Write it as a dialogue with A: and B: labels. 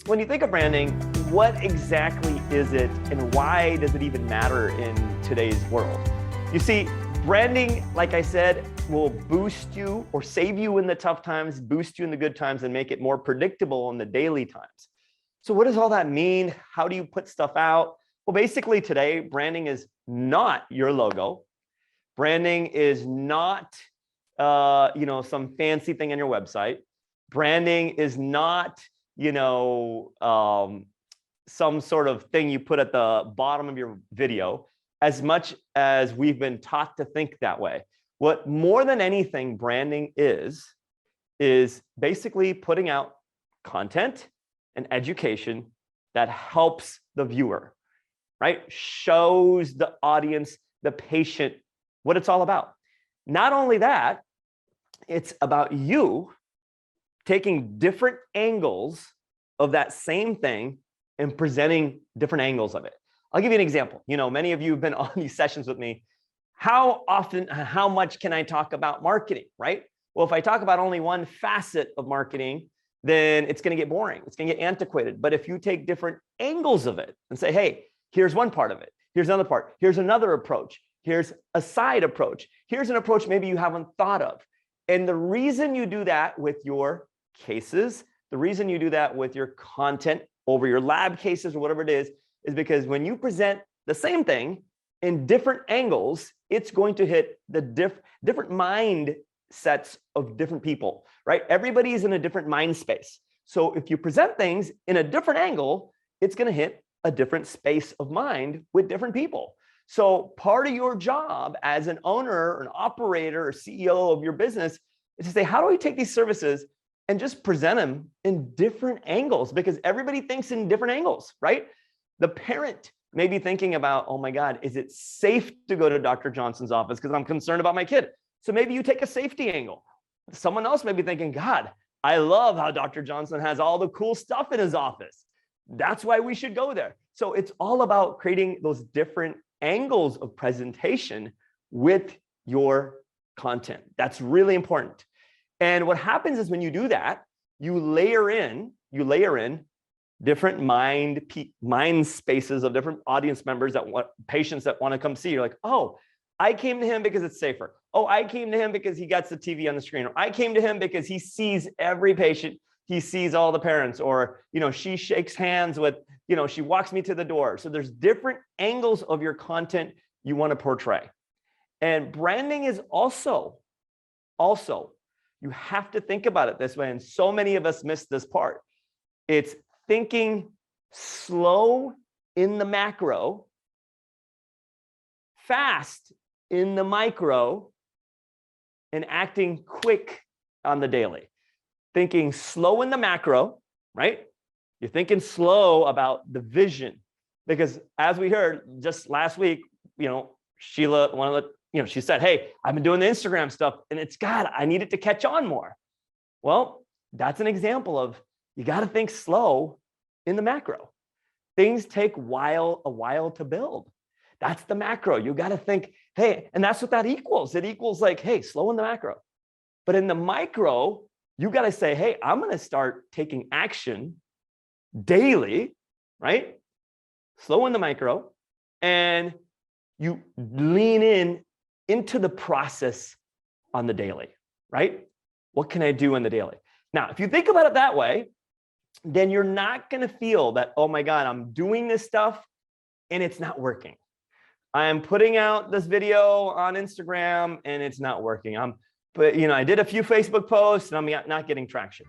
A: When you think of branding, what exactly is it and why does it even matter in today's world? You see, branding, like I said, will boost you or save you in the tough times, boost you in the good times, and make it more predictable in the daily times. So what does all that mean? How do you put stuff out? Well, basically today, branding is not your logo. Branding is not some fancy thing on your website. Branding is not some sort of thing you put at the bottom of your video, as much as we've been taught to think that way. What more than anything branding is basically putting out content and education that helps the viewer, right? Shows the audience, the patient, what it's all about. Not only that, it's about you taking different angles of that same thing and presenting different angles of it. I'll give you an example. Many of you have been on these sessions with me. How often, how much can I talk about marketing, right? Well, if I talk about only one facet of marketing, then it's going to get boring. It's going to get antiquated. But if you take different angles of it and say, hey, here's one part of it. Here's another part. Here's another approach. Here's a side approach. Here's an approach maybe you haven't thought of. And the reason you do that with your cases, the reason you do that with your content over your lab cases or whatever it is because when you present the same thing in different angles, it's going to hit the different mindsets of different people, right? Everybody is in a different mind space. So if you present things in a different angle, it's going to hit a different space of mind with different people. So part of your job as an owner or an operator or CEO of your business is to say, how do we take these services and just present them in different angles? Because everybody thinks in different angles, right? The parent may be thinking about, oh my God, is it safe to go to Dr. Johnson's office because I'm concerned about my kid? So maybe you take a safety angle. Someone else may be thinking, God, I love how Dr. Johnson has all the cool stuff in his office. That's why we should go there. So it's all about creating those different angles of presentation with your content. That's really important. And what happens is when you do that, you layer in different mind spaces of different audience members patients that want to come see. You're like, oh, I came to him because it's safer. Oh, I came to him because he gets the TV on the screen. Or I came to him because he sees every patient. He sees all the parents, or, she shakes hands with, she walks me to the door. So there's different angles of your content you want to portray. And branding is also, you have to think about it this way. And so many of us miss this part. It's thinking slow in the macro, fast in the micro, and acting quick on the daily. Thinking slow in the macro, right? You're thinking slow about the vision, because as we heard just last week, Sheila, she said, hey, I've been doing the Instagram stuff and I need it to catch on more. Well, that's an example of you got to think slow in the macro. Things take a while to build. That's the macro. You got to think, hey, and that's what that equals. It equals like, hey, slow in the macro. But in the micro, you got to say, hey, I'm going to start taking action daily, right? Slow in the micro, and you lean into the process on the daily, right? What can I do in the daily? Now, if you think about it that way, then you're not going to feel that, oh my God, I'm doing this stuff and it's not working. I'm putting out this video on Instagram and it's not working. I did a few Facebook posts and I'm not getting traction.